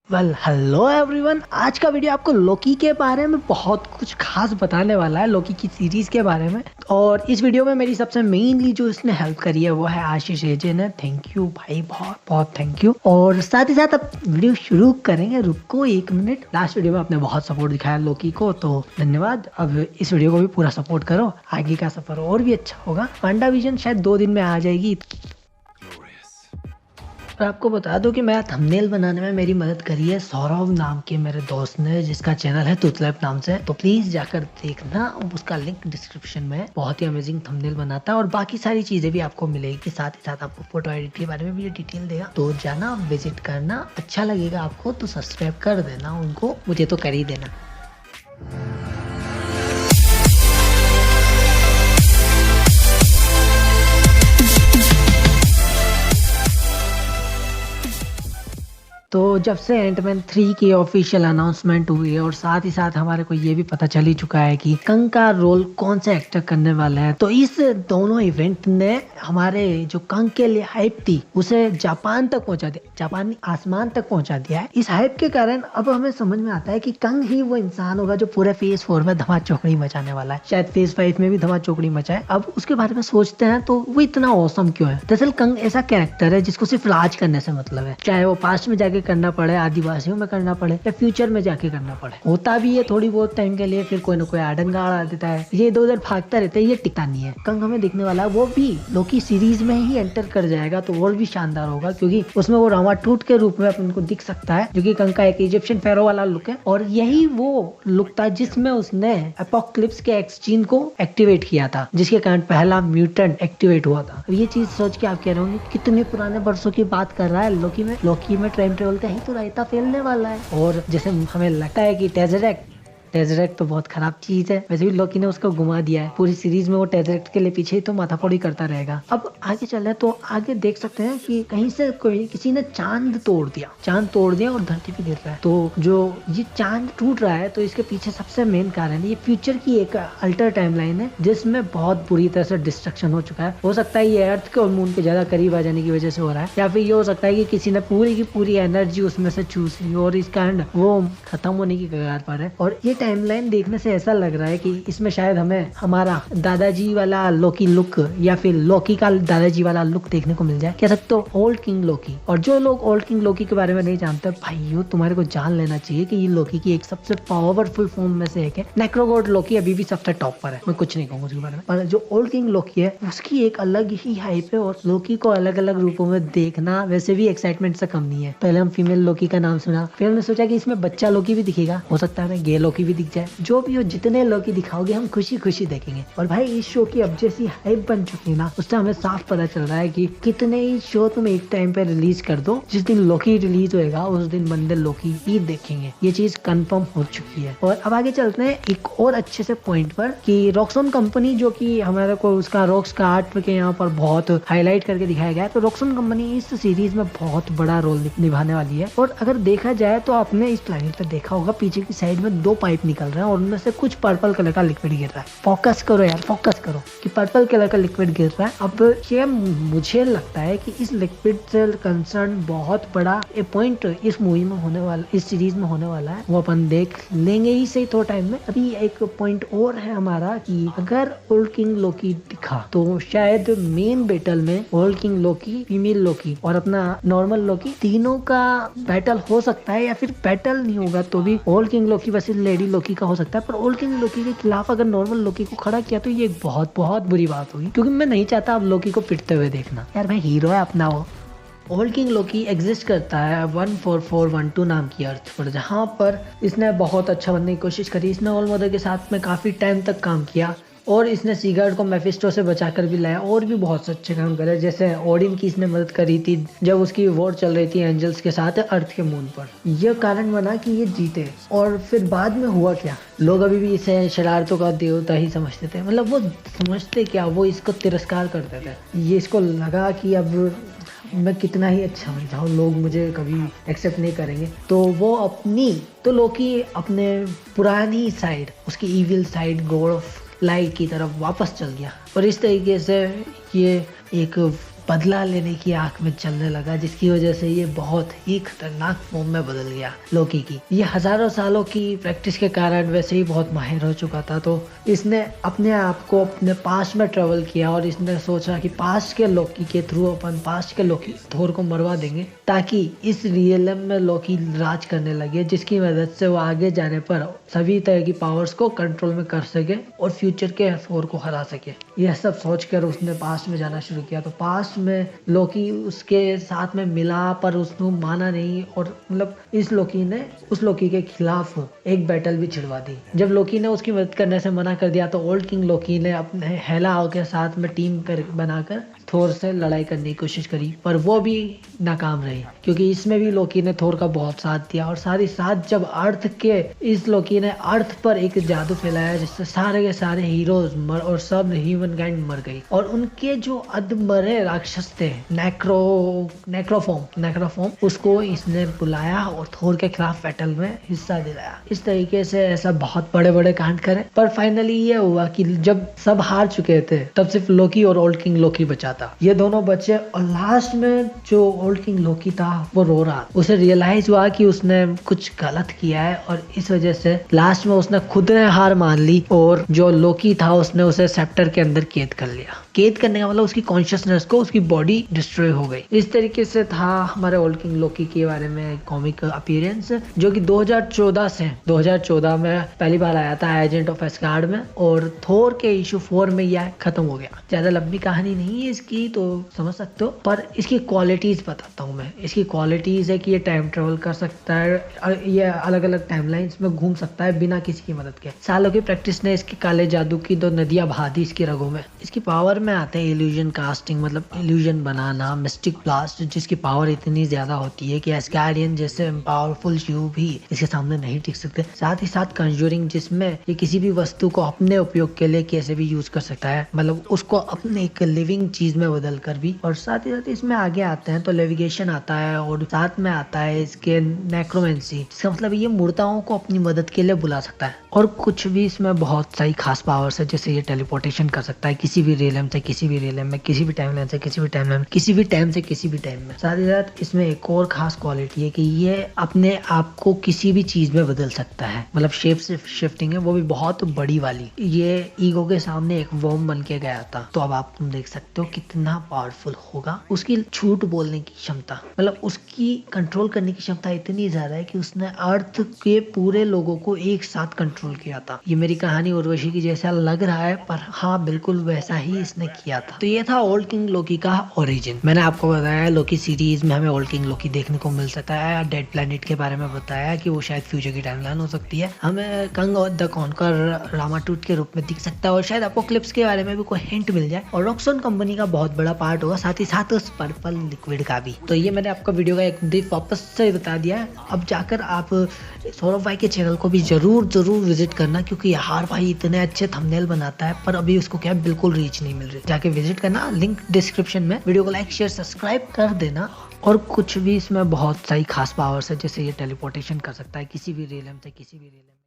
Hello everyone. आज का video आपको लोकी के बारे में बहुत कुछ खास बताने वाला है, लोकी की सीरीज के बारे में। और इस वीडियो में मेरी सबसे मेनली जो इसने हेल्प करी है वो है आशीष एजे ने। थैंक यू भाई, बहुत बहुत थैंक यू। और साथ ही साथ अब वीडियो शुरू करेंगे, रुको 1 मिनट। लास्ट वीडियो में आपने बहुत सपोर्ट दिखाया लोकी को, तो धन्यवाद। अब इस वीडियो को भी पूरा सपोर्ट करो, आगे का सफर और भी अच्छा होगा। वांडाविजन शायद 2 दिन में आ जाएगी। और आपको बता दूं कि मेरा थंबनेल बनाने में मेरी मदद करी है सौरभ नाम के मेरे दोस्त ने, जिसका चैनल है तुतलैप नाम से। तो प्लीज जाकर देखना, उसका लिंक डिस्क्रिप्शन में है। बहुत ही अमेजिंग थंबनेल बनाता है और बाकी सारी चीजें भी आपको मिलेगी। साथ ही साथ आपको फोटो एडिट के बारे में भी डिटेल देगा, तो जाना विजिट करना। अच्छा लगेगा आपको तो सब्सक्राइब कर देना उनको, मुझे तो कर ही देना। तो जब से एंटमैन 3 की ऑफिशियल अनाउंसमेंट हुई है और साथ ही साथ हमारे को ये भी पता चल ही चुका है कि कंग का रोल कौन से एक्टर करने वाले हैं, तो इस दोनों इवेंट ने हमारे जो कंग के लिए हाइप थी उसे जापान तक पहुंचा दिया, जापानी आसमान तक पहुंचा दिया है। इस हाइप के कारण अब हमें समझ में आता है कि कंग ही वो इंसान होगा जो पूरे फेज 4 में धमा चौकड़ी मचाने वाला है। शायद फेज 5 में भी धमा चौकड़ी मचाए। अब उसके बारे में सोचते हैं तो वो इतना औसम क्यों है। दरअसल कंग ऐसा कैरेक्टर है जिसको सिर्फ राज करने से मतलब है, चाहे वो पास्ट में जाके करना पड़े, आदिवासियों में करना पड़े या फ्यूचर में जाके करना पड़े। होता भी है थोड़ी बहुत टाइम के लिए, फिर कोई ना कोई आडंगा आ देता है, ये इधर उधर भागता रहता है, ये टिकता नहीं है। कंग हमें दिखने वाला है वो भी लोकी सीरीज में ही एंटर कर जाएगा, तो और भी शानदार होगा क्योंकि उसमें वो रामाटूट के रूप में अपन को दिख सकता है, जो कि कंग का एक इजिप्शियन फेरो वाला लुक है। और यही वो लुक था जिसमें उसने एपोक्लिप्स के एक्सजीन को एक्टिवेट किया था, जिसके कारण पहला म्यूटेंट एक्टिवेट हुआ था। ये चीज सोच के आप कह रहे होंगे कितने पुराने वर्षों की बात कर रहा है लोकी में टाइम ट्रेवल का ही तो रायता फैलने वाला है। और जैसे हमें लगता है कि टेजरेक्ट तो बहुत खराब चीज है, वैसे भी लोकी ने उसको घुमा दिया है। पूरी सीरीज में वो टेजरेक्ट के लिए पीछे ही तो माथाफोड़ी करता रहेगा। अब आगे चल रहे तो आगे देख सकते हैं कि कहीं से किसी ने चांद तोड़ दिया और धरती पे गिर रहा है। तो जो ये चांद टूट रहा है तो इसके पीछे सबसे मेन कारण है ये फ्यूचर की एक अल्टर टाइमलाइन है जिसमें बहुत बुरी तरह से डिस्ट्रक्शन हो चुका है। हो सकता है ये अर्थ के और मून के ज्यादा करीब आ जाने की वजह से हो रहा है, या फिर ये हो सकता है कि किसी ने पूरी की पूरी एनर्जी उसमें से चूस ली और इस कारण वो खत्म होने की कगार पर है। और ये टाइमलाइन देखने से ऐसा लग रहा है कि इसमें शायद हमें हमारा दादाजी वाला लोकी लुक या फिर लोकी का दादाजी वाला लुक देखने को मिल जाए। कह सकते हो ओल्ड किंग लोकी। और जो लोग ओल्ड किंग लोकी के बारे में नहीं जानते, भाइयों तुम्हारे को जान लेना चाहिए कि ये लोकी की एक सबसे पावरफुल फॉर्म में से एक है। नेक्रोगॉड लोकी अभी भी सबसे टॉप पर है, मैं कुछ नहीं कहूंगा उसके बारे में। पर जो ओल्ड किंग लोकी है उसकी एक अलग ही हाइप है और लोकी को अलग अलग रूपों में देखना वैसे भी एक्साइटमेंट से कम नहीं है। पहले हम फीमेल लोकी का नाम सुना, फिर हमने सोचा कि इसमें बच्चा लोकी भी दिखेगा, हो सकता है गे लोकी भी दिख जाए। जो भी हो, जितने लोकी दिखाओगे हम खुशी खुशी देखेंगे। और भाई इस शो की अब जैसी हाइप बन चुकी है ना, उससे हमें साफ पता चल रहा है कि कितने ही शो तुम एक टाइम पे रिलीज कर दो, जिस दिन लोकी रिलीज होएगा उस दिन बंदे लोकी ही देखेंगे। ये चीज कंफर्म हो चुकी है। और अब आगे चलते हैं एक और अच्छे से पॉइंट पर कि रॉक्सॉन कंपनी, जो कि हमारे को उसका रॉक्स का आर्ट के यहाँ पर बहुत हाईलाइट करके दिखाया गया है, तो रॉक्सॉन कंपनी इस सीरीज में बहुत बड़ा रोल निभाने वाली है। और अगर देखा जाए तो आपने इस प्लेनेट पे देखा होगा पीछे की साइड में 2 पाइप निकल रहे हैं और उनमें से कुछ पर्पल कलर का लिक्विड गिर रहा है। फोकस करो यार, फोकस करो कि पर्पल कलर का लिक्विड गिर रहा है। अब ये मुझे लगता है कि इस लिक्विड से कंसर्न बहुत बड़ा एक पॉइंट इस मूवी में होने वाला, इस सीरीज में होने वाला है, वो अपन देख लेंगे ही सही थोड़ा टाइम में। अभी एक पॉइंट और है हमारा कि अगर ओल्ड किंग लोकी दिखा तो शायद मेन बैटल में ओल्ड किंग लोकी, फीमेल लोकी और अपना नॉर्मल लोकी तीनों का बैटल हो सकता है, या फिर बैटल नहीं होगा तो भी ओल्ड किंग लोकी वर्सेस लेडी लोकी का हो सकता है। पर ओल्ड किंग लोकी के खिलाफ अगर नॉर्मल लोकी को खड़ा किया तो ये बहुत बहुत बुरी बात होगी, क्योंकि मैं नहीं चाहता अब लोकी को पिटते हुए देखना। यार भाई हीरो है अपना वो। ओल्ड किंग लोकी एग्जिस्ट करता है 14412 नाम की अर्थ पर, जहाँ पर इसने बहुत अच्छा बनने की कोशिश करी। इसने ओल्ड मदर के साथ में काफी टाइम तक काम किया और इसने सीगार्ड को मेफिस्टो से बचाकर भी लाया और भी बहुत अच्छे काम करे। जैसे ओडिन की इसने मदद करी थी जब उसकी वॉर चल रही थी एंजल्स के साथ अर्थ के मून पर। यह कारण बना कि ये जीते। और फिर बाद में हुआ क्या, लोग अभी भी इसे शरारतों का देवता ही समझते थे। मतलब वो समझते क्या, वो इसको तिरस्कार करते थे। ये इसको लगा कि अब मैं कितना ही अच्छा बन जाऊँ, लोग मुझे कभी एक्सेप्ट नहीं करेंगे। तो वो तो लोकी अपने पुरानी साइड, उसकी evil side, God of light की तरफ वापस चल गया। और इस तरीके से ये एक बदला लेने की आंख में चलने लगा, जिसकी वजह से ये बहुत ही खतरनाक फॉर्म में बदल गया लोकी की। ये हजारों सालों की प्रैक्टिस के कारण वैसे ही बहुत माहिर हो चुका था, तो इसने अपने आप को अपने पास्ट में ट्रेवल किया और इसने सोचा कि पास्ट के लोकी के थ्रू अपन पास्ट के लोकी थोर को मरवा देंगे ताकि इस रियलम में लोकी राज करने लगे, जिसकी मदद से वो आगे जाने पर सभी तरह की पावर्स को कंट्रोल में कर सके और फ्यूचर के थोर को हरा सके। यह सब सोचकर उसने पास्ट में जाना शुरू किया। तो पास्ट में लोकी उसके साथ में मिला पर उसने माना नहीं और मतलब इस लोकी ने उस लोकी के खिलाफ एक बैटल भी छिड़वा दी। जब लोकी ने उसकी मदद करने से मना कर दिया तो ओल्ड किंग लोकी ने अपने हेला के साथ में टीम पर बनाकर थोर से लड़ाई करने की कोशिश करी, पर वो भी नाकाम रही क्योंकि इसमें भी लोकी ने थोर का बहुत साथ दिया। और साथ ही साथ जब अर्थ के इस लोकी ने अर्थ पर एक जादू फैलाया जिससे सारे के सारे हीरोज मर और सब ह्यूमन काइंड मर गई और उनके जो अधमरे राक्षस थे नेक्रोफॉर्म उसको इसने बुलाया और थोर के खिलाफ बैटल में हिस्सा दिलाया। इस तरीके से ऐसा बहुत बड़े बड़े कांड करे, पर फाइनली ये हुआ कि जब सब हार चुके थे तब सिर्फ लोकी और ओल्ड किंग लोकी बचा था। ये दोनों बचे और लास्ट में जो ओल्ड किंग लोकी था वो रो रहा। उसे रियलाइज हुआ कि उसने कुछ गलत किया है और इस वजह से लास्ट में उसने खुद ने हार मान ली और जो लोकी था उसने उसे सेप्टर के अंदर कैद कर लिया। कैद करने का मतलब उसकी कॉन्शियसनेस को उसकी बॉडी डिस्ट्रॉय हो गई। इस तरीके से था हमारे ओल्ड किंग लोकी के बारे में कॉमिक अपीयरेंस, जो कि 2014 में पहली बार आया था एजेंट ऑफ एस्गार्ड में और थोर के इशू 4 में यह खत्म हो गया। ज्यादा लंबी कहानी नहीं है इसकी, तो समझ सकते हो, पर इसकी क्वालिटीज बताता हूँ मैं। इसकी क्वालिटीज है कि ये टाइम ट्रेवल कर सकता है, ये अलग अलग टाइमलाइंस में घूम सकता है बिना किसी की मदद के। सालों की प्रैक्टिस ने इसके काले जादू की 2 नदियां बहा दी इसकी रगों में। इसकी पावर में आते हैं इल्यूजन कास्टिंग, मतलब इल्यूजन बनाना, मिस्टिक ब्लास्ट जिसकी पावर इतनी ज्यादा होती है कि एस्गार्डियन जैसे पावरफुल शिव भी इसके सामने नहीं टिक सकते। साथ ही साथ कंज्यूरिंग जिसमें ये किसी भी वस्तु को अपने उपयोग के लिए कैसे भी यूज कर सकता है, मतलब उसको अपने एक लिविंग चीज में बदल कर भी। और साथ ही साथ इसमें आगे आते हैं तो लेविगेशन आता है और साथ में आता है इसके नेक्रोमेंसी, जिसका मतलब ये मूर्ताओं को अपनी मदद के लिए बुला सकता है। और कुछ भी इसमें बहुत सारी खास पावर्स है, जैसे ये टेलीपोर्टेशन कर सकता है किसी भी रियलम से किसी भी रियलम में, किसी भी टाइमलाइन से किसी भी टाइमलाइन में, किसी भी टाइम से किसी भी टाइम में। साथ ही साथ इसमें एक और खास क्वालिटी है कि ये अपने आप को किसी भी चीज में बदल सकता है, मतलब शेप से शिफ्टिंग है वो भी बहुत बड़ी वाली। ये ईगो के सामने एक वर्म बन के गया था, तो अब आप तुम देख सकते हो कितना पावरफुल होगा। उसकी झूठ बोलने की क्षमता, मतलब उसकी कंट्रोल करने की क्षमता इतनी ज्यादा है कि उसने अर्थ के पूरे लोगों को एक साथ कंट्रोल किया था। ये मेरी कहानी उर्वशी की जैसा लग रहा है, पर हाँ बिल्कुल वैसा ही इसने किया था। तो ये था ओल्ड किंग लोकी का ओरिजिन। मैंने आपको बताया लोकी सीरीज में हमें ओल्ड किंग लोकी देखने को मिल सकता है। डेड प्लेनेट के बारे में बताया कि वो शायद फ्यूचर की टाइमलाइन हो सकती है। हमें कंग और द कॉन्कर रामाटूट के रूप में दिख सकता है और शायद आपको क्लिप्स के बारे में भी कोई हिंट मिल जाए और रॉक्सॉन कंपनी का बहुत बड़ा पार्ट होगा, साथ ही साथ उस पर्पल लिक्विड का भी। तो ये मैंने आपको वीडियो का एक ब्रीफ वापस से बता दिया है। अब जाकर आप सौरभ भाई के चैनल को भी जरूर विजिट करना, क्योंकि यार भाई इतने अच्छे थंबनेल बनाता है, पर अभी उसको क्या बिल्कुल रीच नहीं मिल रही। जाके विजिट करना, लिंक डिस्क्रिप्शन में। वीडियो को लाइक शेयर सब्सक्राइब कर देना। और कुछ भी इसमें बहुत सारी खास पावर्स है, जैसे ये टेलीपोर्टेशन कर सकता है किसी भी रियलम से किसी भी रियलम